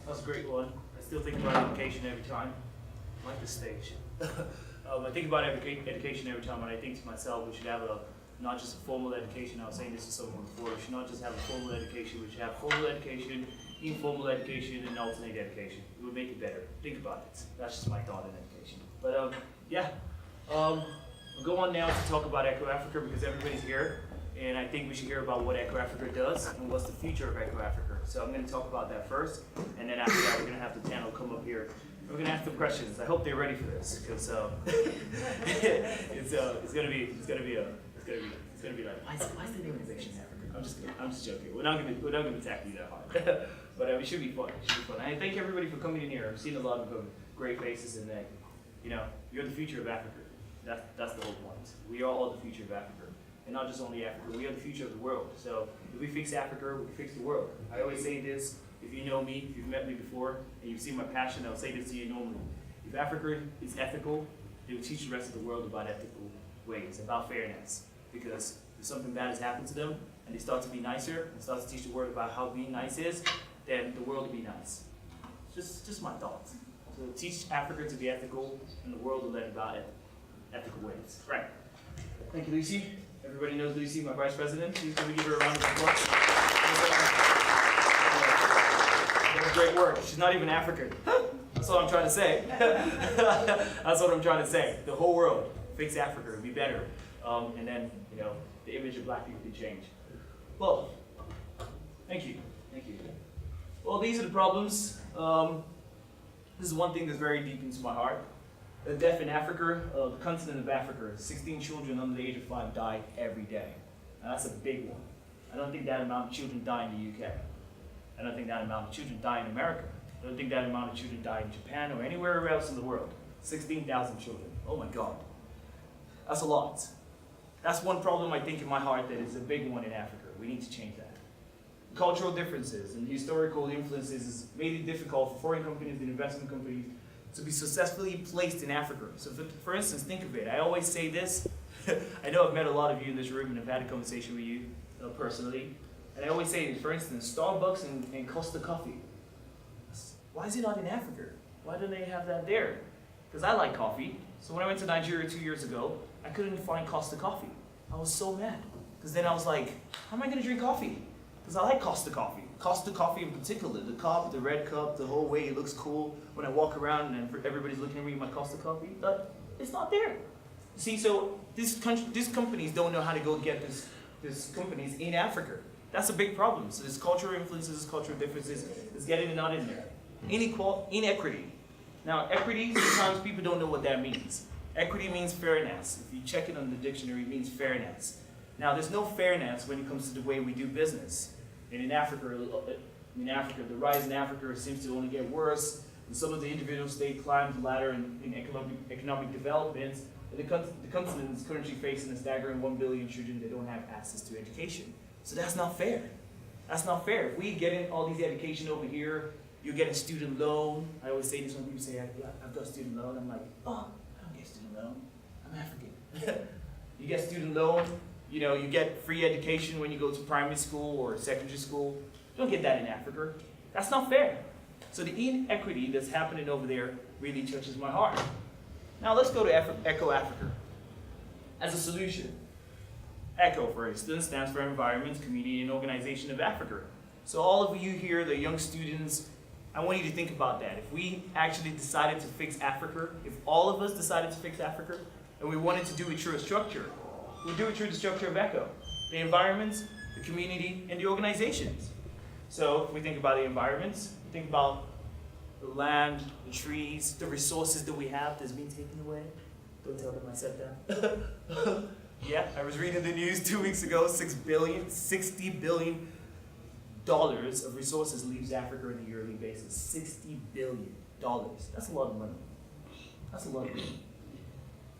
That's a great one. I still think about education every time. I like the stage. I think about education every time, and I think to myself, we should have not just a formal education. I was saying this to someone before. We should not just have a formal education. We should have formal education, informal education, and alternate education. It would make it better. Think about it. That's just my thought on education. But yeah, we'll go on now to talk about Echo Africa because everybody's here, and I think we should hear about what Echo Africa does and what's the future of Echo Africa. So I'm going to talk about that first, and then after that, we're going to have the panel come up here. We're going to ask them questions. I hope they're ready for this because it's going to be like why is the organization Africa? I'm just joking. We're not going to tackle you that hard, but it should be fun. It should be fun. And I thank everybody for coming in here. I've seen a lot of great faces, and you're the future of Africa. That's the whole point. We are all the future of Africa, and not just only Africa. We are the future of the world. So if we fix Africa, we fix the world. I always say this. If you know me, if you've met me before, and you've seen my passion, I'll say this to you normally. If Africa is ethical, they will teach the rest of the world about ethical ways, about fairness. Because if something bad has happened to them, and they start to be nicer, and start to teach the world about how being nice is, then the world will be nice. Just my thoughts. So teach Africa to be ethical, and the world will learn about ethical ways. Right. Thank you, Lucy. Everybody knows Lucy, my vice president. Please can we give her a round of applause? Great work. She's not even African. That's what I'm trying to say. That's what I'm trying to say. The whole world, fix Africa, be better. And then, the image of black people can change. Well, thank you. Thank you. Well, these are the problems. This is one thing that's very deep into my heart. The death in Africa, the continent of Africa, 16 children under the age of 5 die every day. And that's a big one. I don't think that amount of children die in the UK. I don't think that amount of children die in America. I don't think that amount of children die in Japan or anywhere else in the world. 16,000 children. Oh my God. That's a lot. That's one problem I think in my heart that is a big one in Africa. We need to change that. Cultural differences and historical influences has made it difficult for foreign companies and investment companies to be successfully placed in Africa. So for instance, think of it. I always say this. I know I've met a lot of you in this room and I've had a conversation with you personally. And I always say, for instance, Starbucks and Costa Coffee. Why is it not in Africa? Why don't they have that there? Because I like coffee. So when I went to Nigeria 2 years ago, I couldn't find Costa Coffee. I was so mad. Because then I was like, how am I going to drink coffee? Because I like Costa Coffee. Costa Coffee in particular. The cup, the red cup, the whole way it looks cool. When I walk around and everybody's looking at me with my Costa Coffee, but it's not there. See, so these companies don't know how to go get these companies in Africa. That's a big problem. So there's cultural influences, cultural differences, it's getting it not in there. Inequity. Now, equity, sometimes people don't know what that means. Equity means fairness. If you check it on the dictionary, it means fairness. Now, there's no fairness when it comes to the way we do business. And in Africa, the rise in Africa seems to only get worse. And some of the individual states climb the ladder in economic development. And the continent is currently facing a staggering 1 billion children that don't have access to education. So that's not fair. That's not fair. If we get in all these education over here, you get a student loan. I always say this when people say, I've got a student loan. I'm like, oh, I don't get a student loan. I'm African. You get student loan. You get free education when you go to primary school or secondary school. You don't get that in Africa. That's not fair. So the inequity that's happening over there really touches my heart. Now let's go to Echo Africa as a solution. ECHO, for instance, stands for Environment, Community, and Organization of Africa. So all of you here, the young students, I want you to think about that. If we actually decided to fix Africa, if all of us decided to fix Africa, and we wanted to do it through a structure, we'd do it through the structure of ECHO. The environments, the community, and the organizations. So if we think about the environments, think about the land, the trees, the resources that we have that's being taken away. Don't tell them I said that. Yeah, I was reading the news 2 weeks ago, $60 billion of resources leaves Africa on a yearly basis. $60 billion. That's a lot of money. That's a lot of money.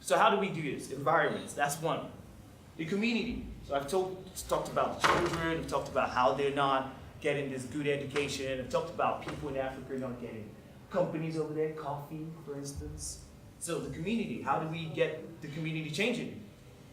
So how do we do this? Environments, that's one. The community. So I've talked about the children, I've talked about how they're not getting this good education, I've talked about people in Africa not getting companies over there, coffee, for instance. So the community, how do we get the community changing?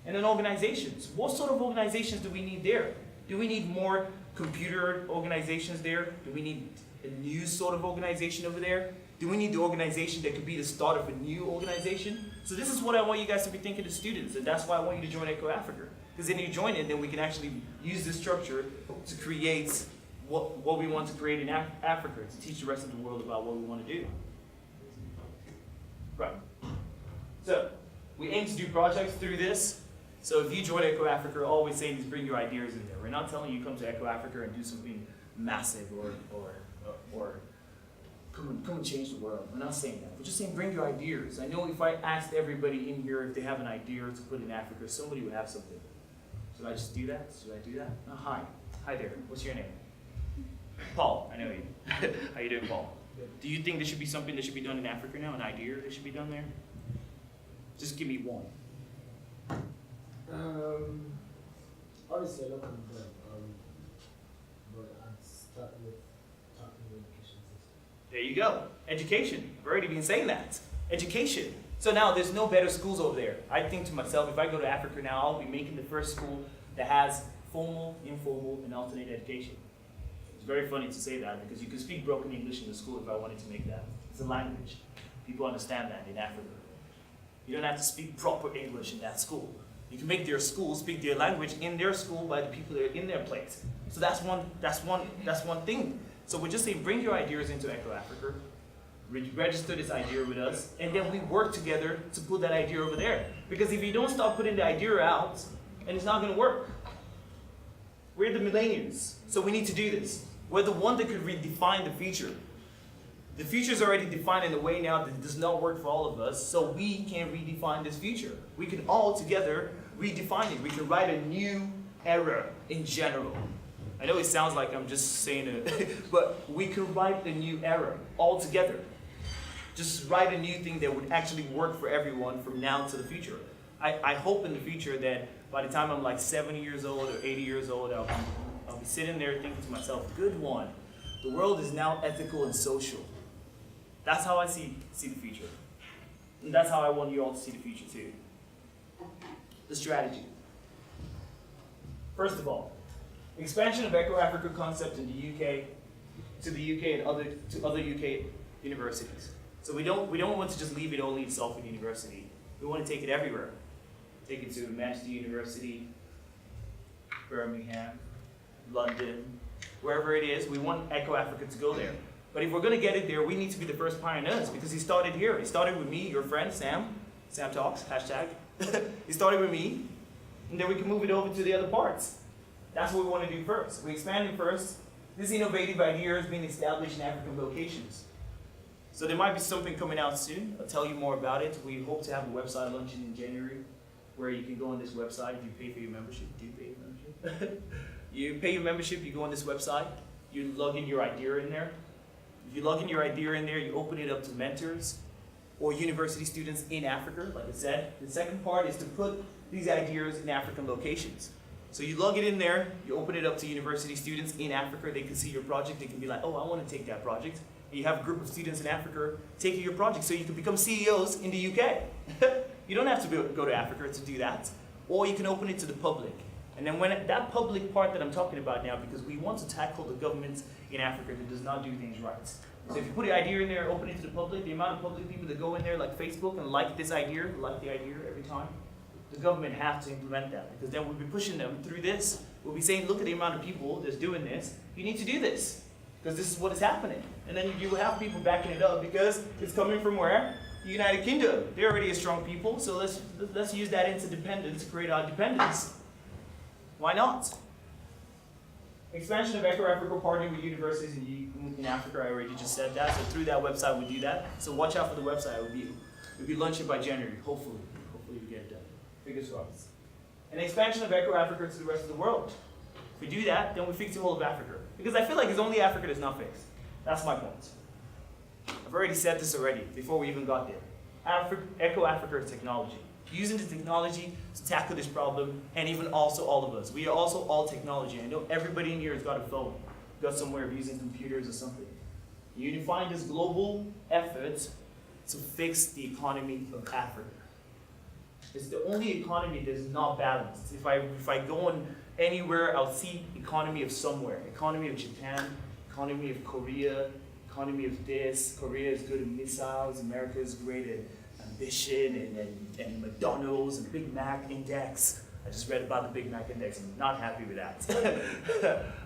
And then organizations. What sort of organizations do we need there? Do we need more computer organizations there? Do we need a new sort of organization over there? Do we need the organization that could be the start of a new organization? So this is what I want you guys to be thinking as students, and that's why I want you to join Echo Africa. Because then you join it, then we can actually use this structure to create what we want to create in Africa, to teach the rest of the world about what we want to do. Right. So, we aim to do projects through this. So if you join Echo Africa, all we're saying is bring your ideas in there. We're not telling you come to Echo Africa and do something massive or come and change the world. We're not saying that. We're just saying bring your ideas. I know if I asked everybody in here if they have an idea to put in Africa, somebody would have something. Should I just do that? Should I do that? Oh, hi. Hi there. What's your name? Paul. I know you. How you doing, Paul? Do you think there should be something that should be done in Africa now? An idea that should be done there? Just give me one. Honestly, I don't confirm. But I'd start with talking to the education system. There you go. Education. I've already been saying that. Education. So now there's no better schools over there. I think to myself, if I go to Africa now, I'll be making the first school that has formal, informal, and alternate education. It's very funny to say that because you can speak broken English in the school if I wanted to make that. It's a language. People understand that in Africa. You don't have to speak proper English in that school. You can make their school speak their language in their school by the people that are in their place. So that's one thing. So we're just saying, bring your ideas into Echo Africa, register this idea with us, and then we work together to put that idea over there. Because if you don't start putting the idea out, and it's not going to work. We're the millennials, so we need to do this. We're the one that could redefine the future. The future is already defined in a way now that does not work for all of us, so we can redefine this future. We can all together redefine it. We can write a new era in general. I know it sounds like I'm just saying it, but we can write a new era all together. Just write a new thing that would actually work for everyone from now to the future. I hope in the future that by the time I'm like 70 years old or 80 years old, I'll be sitting there thinking to myself, good one, the world is now ethical and social. That's how I see the future. And that's how I want you all to see the future too. The strategy. First of all, expansion of Echo Africa concept in the UK, to the UK and to other UK universities. So we don't want to just leave it only in Salford University. We want to take it everywhere. Take it to Manchester University, Birmingham, London, wherever it is. We want Echo Africa to go there. But if we're going to get it there, we need to be the first pioneers because he started here. He started with me, your friend, Sam. Sam Talks, hashtag. He started with me, and then we can move it over to the other parts. That's what we want to do first. We expand it first. This innovative idea is being established in African locations. So there might be something coming out soon. I'll tell you more about it. We hope to have a website launching in January where you can go on this website if you pay for your membership. Do you pay your membership? You pay your membership, you go on this website, you log in your idea in there. If you log in your idea in there, you open it up to mentors or university students in Africa, like I said. The second part is to put these ideas in African locations. So you log it in there, you open it up to university students in Africa, they can see your project, they can be like, oh, I want to take that project. And you have a group of students in Africa taking your project so you can become CEOs in the UK. You don't have to go to Africa to do that. Or you can open it to the public. And then when that public part that I'm talking about now, because we want to tackle the government in Africa that does not do things right. So if you put the idea in there, open it to the public, the amount of public people that go in there like Facebook and like this idea, like the idea every time, the government have to implement that because then we'll be pushing them through this. We'll be saying, look at the amount of people that's doing this. You need to do this because this is what is happening. And then you will have people backing it up because it's coming from where? The United Kingdom. They're already a strong people, so let's use that interdependence to create our dependence. Why not? Expansion of Echo Africa partnering with universities in Africa, I already just said that. So through that website, we do that. So watch out for the website. We'll be launching by January, hopefully. Hopefully we get it done. Fingers crossed. And expansion of Echo Africa to the rest of the world. If we do that, then we fix the whole of Africa. Because I feel like it's only Africa that's not fixed. That's my point. I've already said this already, before we even got there. Echo Africa is technology. Using the technology to tackle this problem, and even also all of us. We are also all technology. I know everybody in here has got a phone, got somewhere of using computers or something. Unifying this global effort to fix the economy of Africa. It's the only economy that is not balanced. If I go anywhere, I'll see economy of somewhere. Economy of Japan, economy of Korea, economy of this. Korea is good at missiles, America is great at ambition and McDonald's and Big Mac Index. I just read about the Big Mac Index. I'm not happy with that.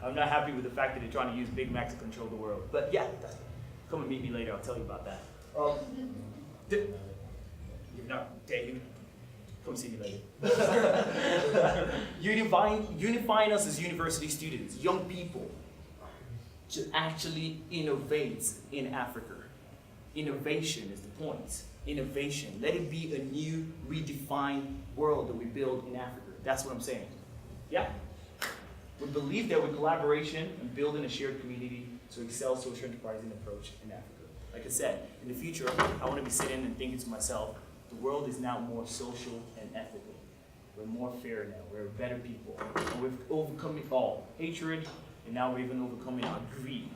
I'm not happy with the fact that they're trying to use Big Mac to control the world. But yeah, come and meet me later. I'll tell you about that. You're not dating. Come see me later. Unifying us as university students, young people, to actually innovate in Africa. Innovation is the point. Innovation. Let it be a new, redefined world that we build in Africa. That's what I'm saying. Yeah. We believe that with collaboration and building a shared community to excel social enterprising approach in Africa. Like I said, in the future, I want to be sitting and thinking to myself, the world is now more social and ethical. We're more fair now. We're better people. And we've overcome it all. Hatred, and now we're even overcoming our greed.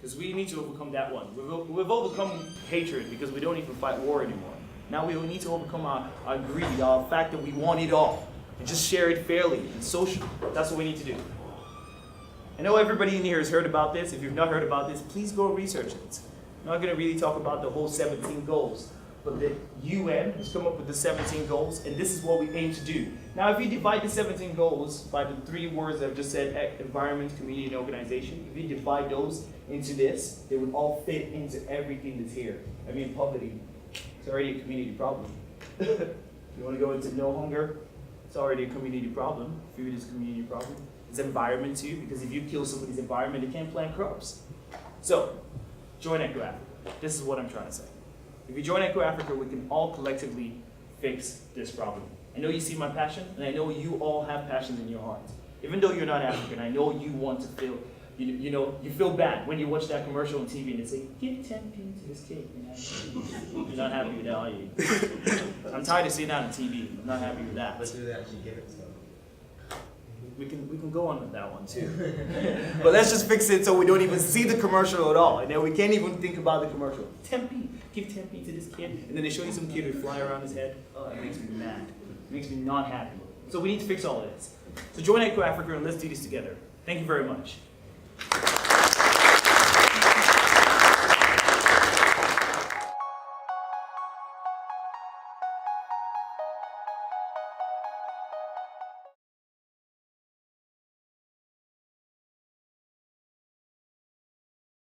Because we need to overcome that one. We've overcome hatred because we don't even fight war anymore. Now we need to overcome our greed, our fact that we want it all. And just share it fairly and socially. That's what we need to do. I know everybody in here has heard about this. If you've not heard about this, please go research it. I'm not going to really talk about the whole 17 goals. But the UN has come up with the 17 goals, and this is what we aim to do. Now, if you divide the 17 goals by the 3 words I've just said, environment, community, and organization, if you divide those into this, they would all fit into everything that's here. I mean, poverty, it's already a community problem. You want to go into no hunger, it's already a community problem. Food is a community problem. It's environment too, because if you kill somebody's environment, they can't plant crops. So, join Echo Africa. This is what I'm trying to say. If you join Echo Africa, we can all collectively fix this problem. I know you see my passion, and I know you all have passions in your hearts. Even though you're not African, I know you want to feel, you feel bad when you watch that commercial on TV and they say, give 10p to this kid. You're not happy with that, are you? I'm tired of seeing that on TV. I'm not happy with that. Let's do that. Actually give it to them. We can go on with that one too. But let's just fix it so we don't even see the commercial at all. And then we can't even think about the commercial. 10p, give 10p to this kid. And then they show you some kid with fly around his head. Oh, it makes me mad. It makes me not happy. So we need to fix all of this. So join Echo Africa and let's do this together. Thank you very much.